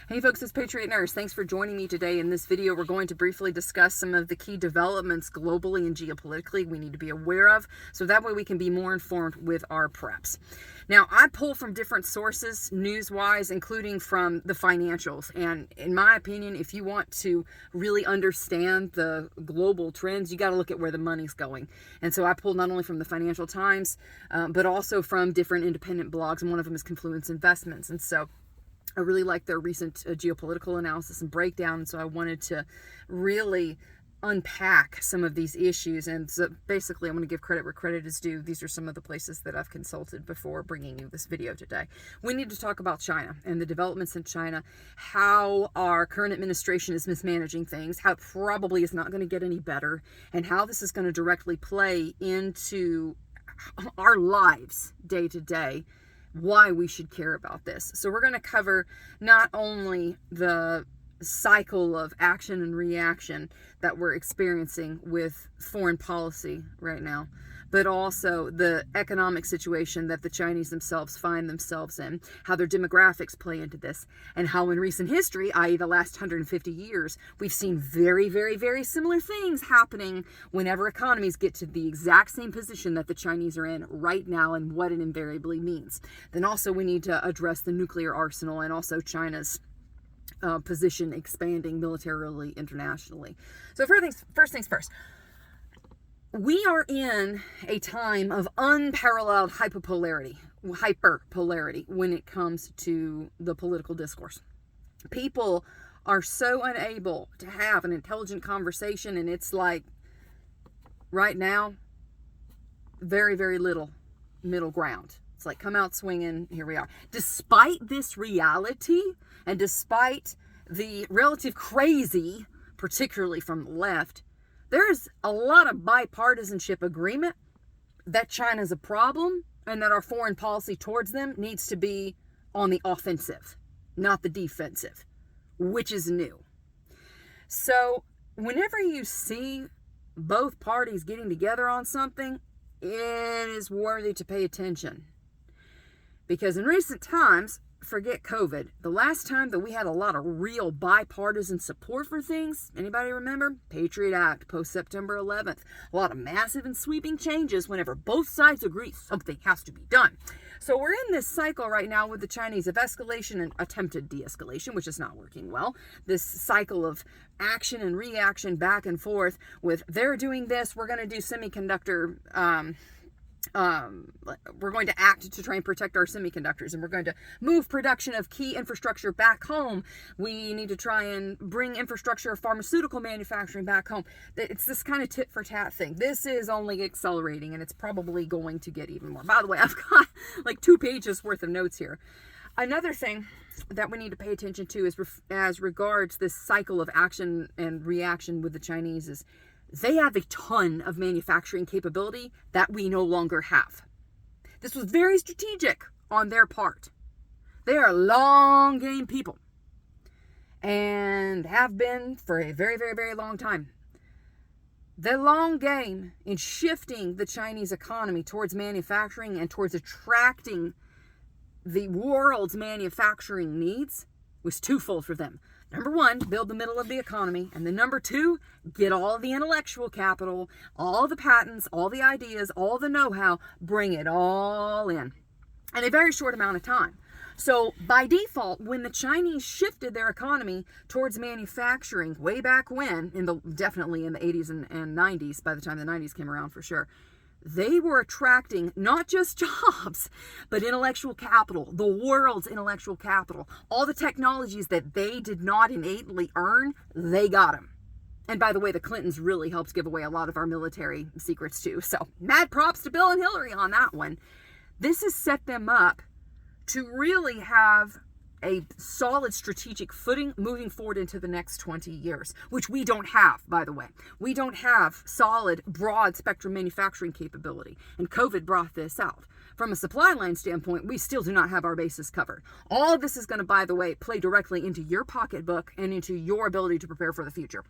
Hey folks, it's Patriot Nurse. Thanks for joining me today. In this video, we're going to briefly discuss some of the key developments globally and geopolitically we need to be aware of, so that way we can be more informed with our preps. Now, I pull from different sources, news-wise, including from the financials. And in my opinion, if you want to really understand the global trends, you got to look at where the money's going. And so I pull not only from the Financial Times, but also from different independent blogs, and one of them is Confluence Investments. And so I really like their recent geopolitical analysis and breakdown, and so I wanted to really unpack some of these issues. And so basically, I'm going to give credit where credit is due. These are some of the places that I've consulted before bringing you this video today. We need to talk about China and the developments in China, how our current administration is mismanaging things, how it probably is not going to get any better, and how this is going to directly play into our lives day to day, why we should care about this. So we're going to cover not only the cycle of action and reaction that we're experiencing with foreign policy right now, but also the economic situation that the Chinese themselves find themselves in, how their demographics play into this, and how in recent history, i.e. the last 150 years, we've seen very, very, very similar things happening whenever economies get to the exact same position that the Chinese are in right now, and what it invariably means. Then also we need to address the nuclear arsenal and also China's position expanding militarily internationally. So first things first. We are in a time of unparalleled hyperpolarity when it comes to the political discourse. People are so unable to have an intelligent conversation, and it's like right now, very, very little middle ground. It's like, come out swinging, here we are. Despite this reality, and despite the relative crazy, particularly from the left, there's a lot of bipartisanship agreement that China's a problem and that our foreign policy towards them needs to be on the offensive, not the defensive, which is new. So whenever you see both parties getting together on something, it is worthy to pay attention. Because in recent times, forget COVID, the last time that we had a lot of real bipartisan support for things, anybody remember? Patriot Act, post-September 11th. A lot of massive and sweeping changes whenever both sides agree something has to be done. So we're in this cycle right now with the Chinese of escalation and attempted de-escalation, which is not working well. This cycle of action and reaction back and forth with they're doing this, we're going to do semiconductor we're going to act to try and protect our semiconductors, and we're going to move production of key infrastructure back home. We need to try and bring infrastructure of pharmaceutical manufacturing back home. It's this kind of tit for tat thing. This is only accelerating, and it's probably going to get even more. By the way, I've got like 2 pages worth of notes here. Another thing that we need to pay attention to is as regards this cycle of action and reaction with the Chinese is they have a ton of manufacturing capability that we no longer have. This was very strategic on their part. They are long game people and have been for a very, very, very long time. The long game in shifting the Chinese economy towards manufacturing and towards attracting the world's manufacturing needs was twofold for them. Number 1, build the middle of the economy. And then number 2, get all the intellectual capital, all the patents, all the ideas, all the know-how, bring it all in a very short amount of time. So by default, when the Chinese shifted their economy towards manufacturing way back when, definitely in the 80s and 90s, by the time the 90s came around for sure, they were attracting not just jobs, but intellectual capital, the world's intellectual capital. All the technologies that they did not innately earn, they got them. And by the way, the Clintons really helped give away a lot of our military secrets too. So mad props to Bill and Hillary on that one. This has set them up to really have a solid strategic footing moving forward into the next 20 years, which we don't have, by the way. We don't have solid, broad spectrum manufacturing capability, and COVID brought this out. From a supply line standpoint, we still do not have our bases covered. All of this is going to, by the way, play directly into your pocketbook and into your ability to prepare for the future.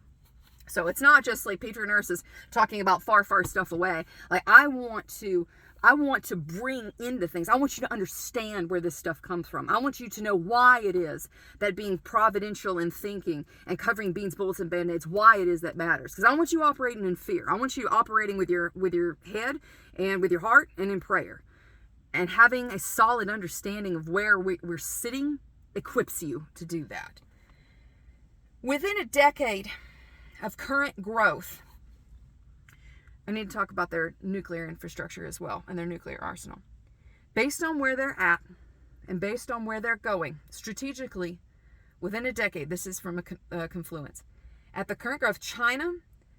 So it's not just like Patriot Nurse is talking about far, far stuff away. Like, I want to I want to bring into things. I want you to understand where this stuff comes from. I want you to know why it is that being providential in thinking and covering beans, bullets, and band-aids, why it is that matters. Because I want you operating in fear. I want you operating with your head and with your heart and in prayer. And having a solid understanding of where we're sitting equips you to do that. Within a decade of current growth, I need to talk about their nuclear infrastructure as well and their nuclear arsenal. Based on where they're at and based on where they're going, strategically, within a decade, this is from a confluence, at the current growth, China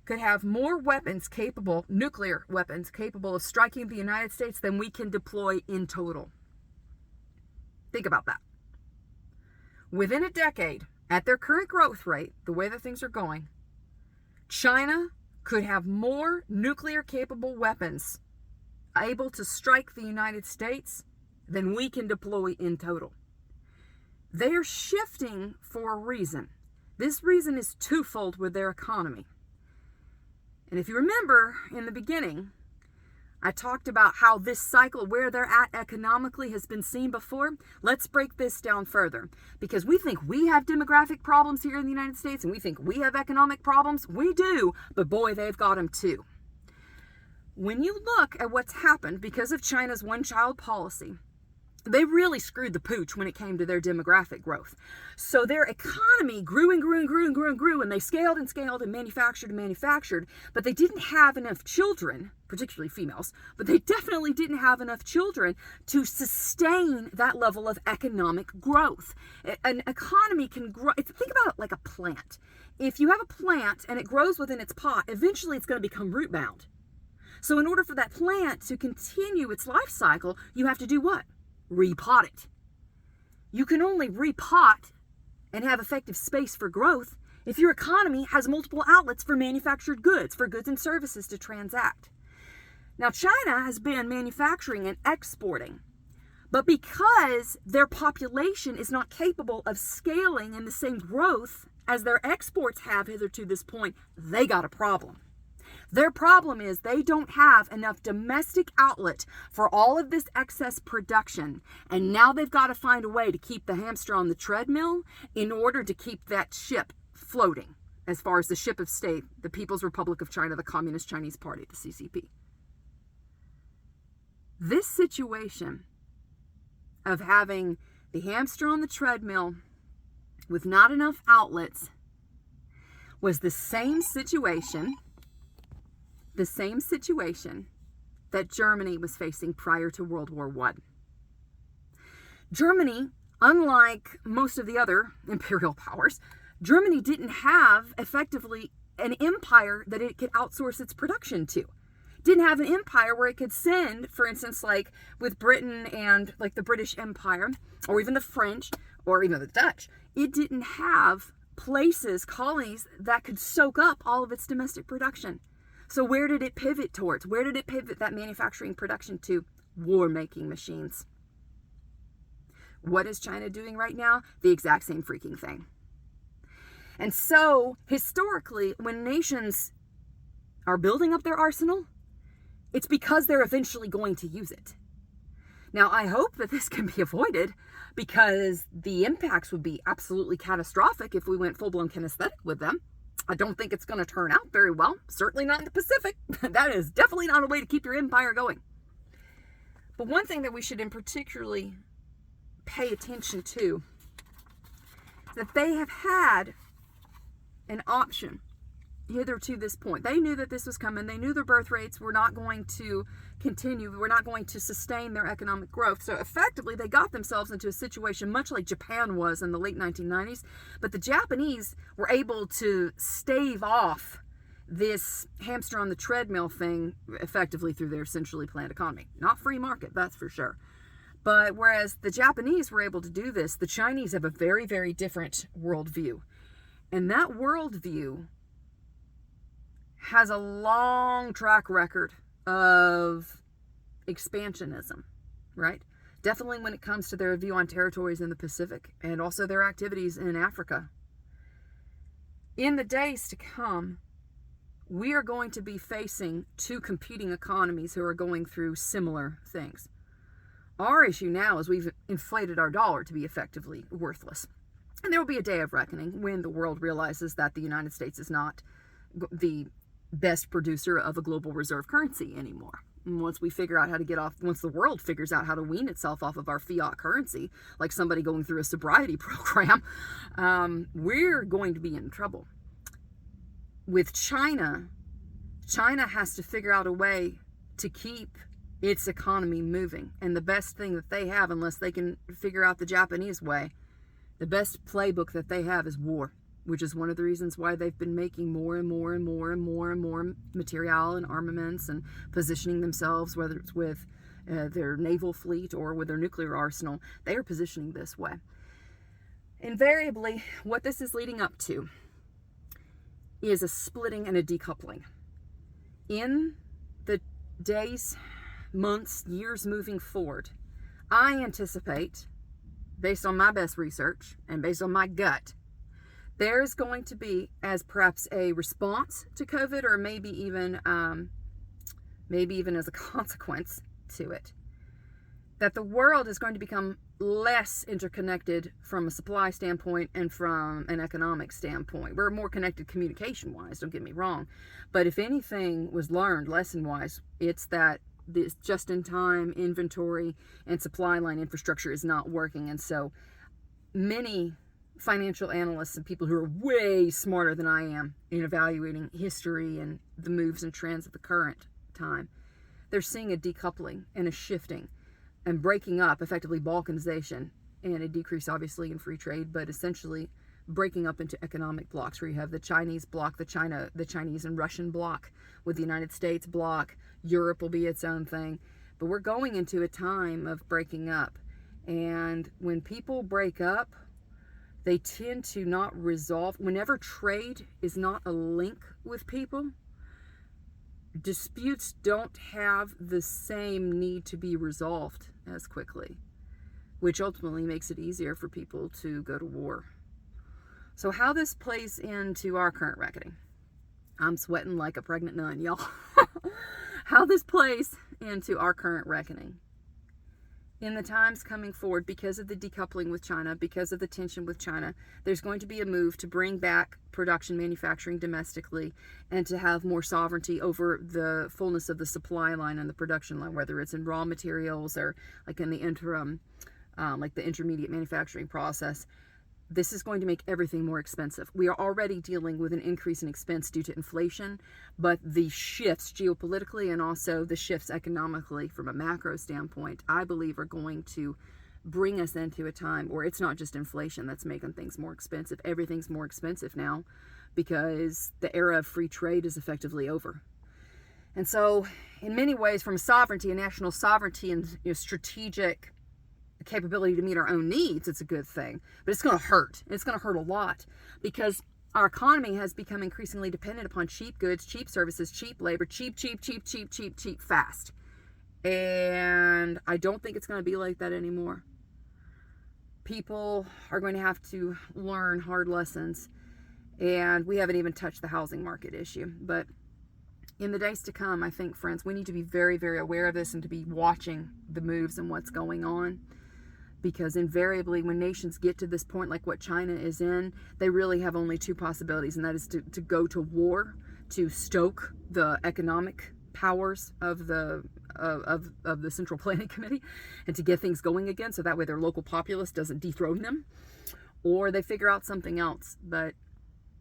could have more weapons capable, nuclear weapons capable of striking the United States than we can deploy in total. Think about that. Within a decade, at their current growth rate, the way that things are going, China could have more nuclear capable weapons able to strike the United States than we can deploy in total. They are shifting for a reason. This reason is twofold with their economy. And if you remember in the beginning, I talked about how this cycle, where they're at economically, has been seen before. Let's break this down further. Because we think we have demographic problems here in the United States, and we think we have economic problems. We do, but boy, they've got them too. When you look at what's happened because of China's one-child policy, they really screwed the pooch when it came to their demographic growth. So their economy grew and grew and grew and grew and grew, and they scaled and scaled and manufactured, but they didn't have enough children, particularly females, but they definitely didn't have enough children to sustain that level of economic growth. An economy can grow. Think about it like a plant. If you have a plant and it grows within its pot, eventually it's going to become root bound. So in order for that plant to continue its life cycle, you have to do what? Repot it. You can only repot and have effective space for growth if your economy has multiple outlets for manufactured goods, for goods and services to transact. Now, China has been manufacturing and exporting, but because their population is not capable of scaling in the same growth as their exports have hitherto this point, they got a problem. Their problem is they don't have enough domestic outlet for all of this excess production. And now they've got to find a way to keep the hamster on the treadmill in order to keep that ship floating, as far as the ship of state, the People's Republic of China, the Communist Chinese Party, the CCP. This situation of having the hamster on the treadmill with not enough outlets was the same situation that Germany was facing prior to World War I. Germany, unlike most of the other imperial powers, Germany didn't have effectively an empire that it could outsource its production to. Didn't have an empire where it could send, for instance, like with Britain and like the British Empire, or even the French, or even the Dutch. It didn't have places, colonies that could soak up all of its domestic production. So where did it pivot towards? Where did it pivot that manufacturing production to? War-making machines. What is China doing right now? The exact same freaking thing. And so, historically, when nations are building up their arsenal, it's because they're eventually going to use it. Now, I hope that this can be avoided, because the impacts would be absolutely catastrophic if we went full-blown kinesthetic with them. I don't think it's going to turn out very well. Certainly not in the Pacific. That is definitely not a way to keep your empire going. But one thing that we should particularly pay attention to is that they have had an option hitherto this point. They knew that this was coming. They knew their birth rates were not going to continue. We're not going to sustain their economic growth. So effectively, they got themselves into a situation much like Japan was in the late 1990s. But the Japanese were able to stave off this hamster on the treadmill thing effectively through their centrally planned economy. Not free market, that's for sure. But whereas the Japanese were able to do this, the Chinese have a very, very different worldview. And that worldview has a long track record of expansionism, right? Definitely when it comes to their view on territories in the Pacific and also their activities in Africa. In the days to come, we are going to be facing two competing economies who are going through similar things. Our issue now is we've inflated our dollar to be effectively worthless. And there will be a day of reckoning when the world realizes that the United States is not the best producer of a global reserve currency anymore. And once we figure out how to get off, once the world figures out how to wean itself off of our fiat currency, like somebody going through a sobriety program, we're going to be in trouble. With China has to figure out a way to keep its economy moving. And the best thing that they have, unless they can figure out the Japanese way, the best playbook that they have is war, which is one of the reasons why they've been making more and more and more and more and more material and armaments and positioning themselves, whether it's with their naval fleet or with their nuclear arsenal. They are positioning this way. Invariably, what this is leading up to is a splitting and a decoupling. In the days, months, years moving forward, I anticipate, based on my best research and based on my gut, there's going to be, as perhaps a response to COVID, or maybe even as a consequence to it, that the world is going to become less interconnected from a supply standpoint and from an economic standpoint. We're more connected communication-wise, don't get me wrong. But if anything was learned lesson-wise, it's that this just-in-time inventory and supply line infrastructure is not working. And so many financial analysts and people who are way smarter than I am in evaluating history and the moves and trends of the current time, they're seeing a decoupling and a shifting and breaking up, effectively balkanization, and a decrease obviously in free trade, but essentially breaking up into economic blocks, where you have the Chinese bloc, the Chinese and Russian bloc, with the United States bloc. Europe will be its own thing. But we're going into a time of breaking up. And when people break up, they tend to not resolve. Whenever trade is not a link with people, disputes don't have the same need to be resolved as quickly, which ultimately makes it easier for people to go to war. So how this plays into our current reckoning, I'm sweating like a pregnant nun, y'all. How this plays into our current reckoning in the times coming forward, because of the decoupling with China, because of the tension with China, there's going to be a move to bring back production manufacturing domestically and to have more sovereignty over the fullness of the supply line and the production line, whether it's in raw materials or like in the interim, like the intermediate manufacturing process. This is going to make everything more expensive. We are already dealing with an increase in expense due to inflation, but the shifts geopolitically and also the shifts economically from a macro standpoint, I believe, are going to bring us into a time where it's not just inflation that's making things more expensive. Everything's more expensive now because the era of free trade is effectively over. And so in many ways, from a sovereignty, a national sovereignty and strategic capability to meet our own needs, it's a good thing. But it's going to hurt. It's going to hurt a lot because our economy has become increasingly dependent upon cheap goods, cheap services, cheap labor, cheap, fast. And I don't think it's going to be like that anymore. People are going to have to learn hard lessons. And we haven't even touched the housing market issue. But in the days to come, I think, friends, we need to be very, very aware of this and to be watching the moves and what's going on. Because invariably, when nations get to this point, like what China is in, they really have only two possibilities, and that is to go to war, to stoke the economic powers of the Central Planning Committee, and to get things going again, so that way their local populace doesn't dethrone them, or they figure out something else. But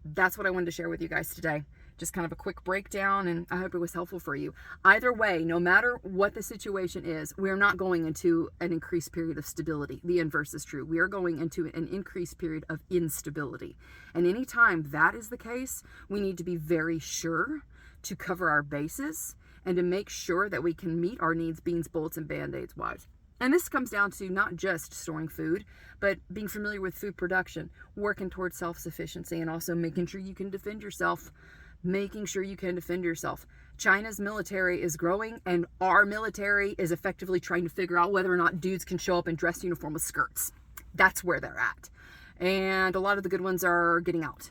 that's what I wanted to share with you guys today. Just kind of a quick breakdown, and I hope it was helpful for you. Either way, no matter what the situation is, we're not going into an increased period of stability. The inverse is true. We are going into an increased period of instability. And anytime that is the case, we need to be very sure to cover our bases and to make sure that we can meet our needs, beans, bullets, and band-aids wise. And this comes down to not just storing food, but being familiar with food production, working towards self-sufficiency, and also making sure you can defend yourself. China's military is growing, and our military is effectively trying to figure out whether or not dudes can show up in dress uniform with skirts. That's where they're at. And a lot of the good ones are getting out.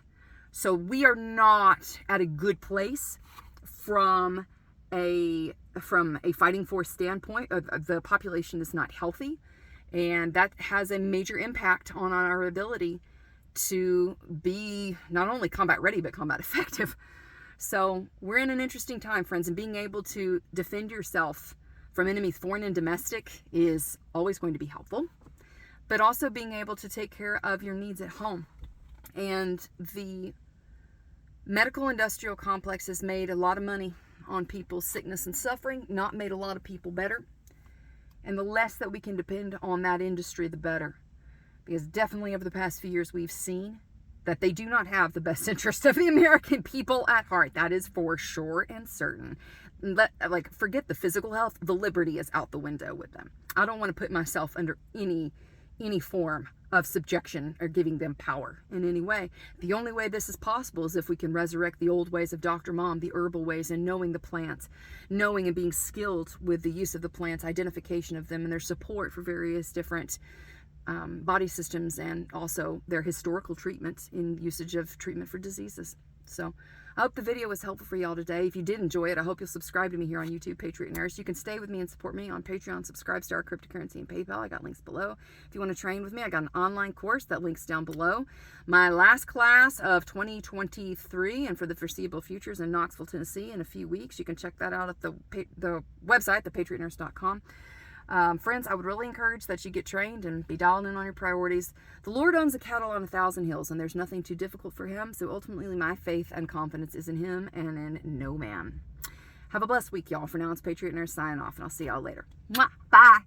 So we are not at a good place from a fighting force standpoint. The population is not healthy, and that has a major impact on our ability to be not only combat ready but combat effective. So we're in an interesting time, friends, and being able to defend yourself from enemies, foreign and domestic, is always going to be helpful, but also being able to take care of your needs at home. And the medical industrial complex has made a lot of money on people's sickness and suffering, not made a lot of people better. And the less that we can depend on that industry, the better. Because definitely over the past few years, we've seen that they do not have the best interest of the American people at heart. That is for sure and certain. Forget the physical health. The liberty is out the window with them. I don't want to put myself under any form of subjection or giving them power in any way. The only way this is possible is if we can resurrect the old ways of Dr. Mom, the herbal ways, and knowing the plants, knowing and being skilled with the use of the plants, identification of them, and their support for various different body systems, and also their historical treatment in usage of treatment for diseases. So I hope the video was helpful for y'all today. If you did enjoy it, I hope you'll subscribe to me here on YouTube, Patriot Nurse. You can stay with me and support me on Patreon, Subscribestar, Cryptocurrency, and PayPal. I got links below. If you want to train with me, I got an online course. That link's down below. My last class of 2023 and for the foreseeable future is in Knoxville, Tennessee in a few weeks. You can check that out at the website, thepatriotnurse.com. Friends, I would really encourage that you get trained and be dialed in on your priorities. The Lord owns a cattle on 1,000 hills, and there's nothing too difficult for him. So ultimately, my faith and confidence is in him and in no man. Have a blessed week, y'all. For now, it's Patriot Nurse signing off, and I'll see y'all later. Mwah! Bye.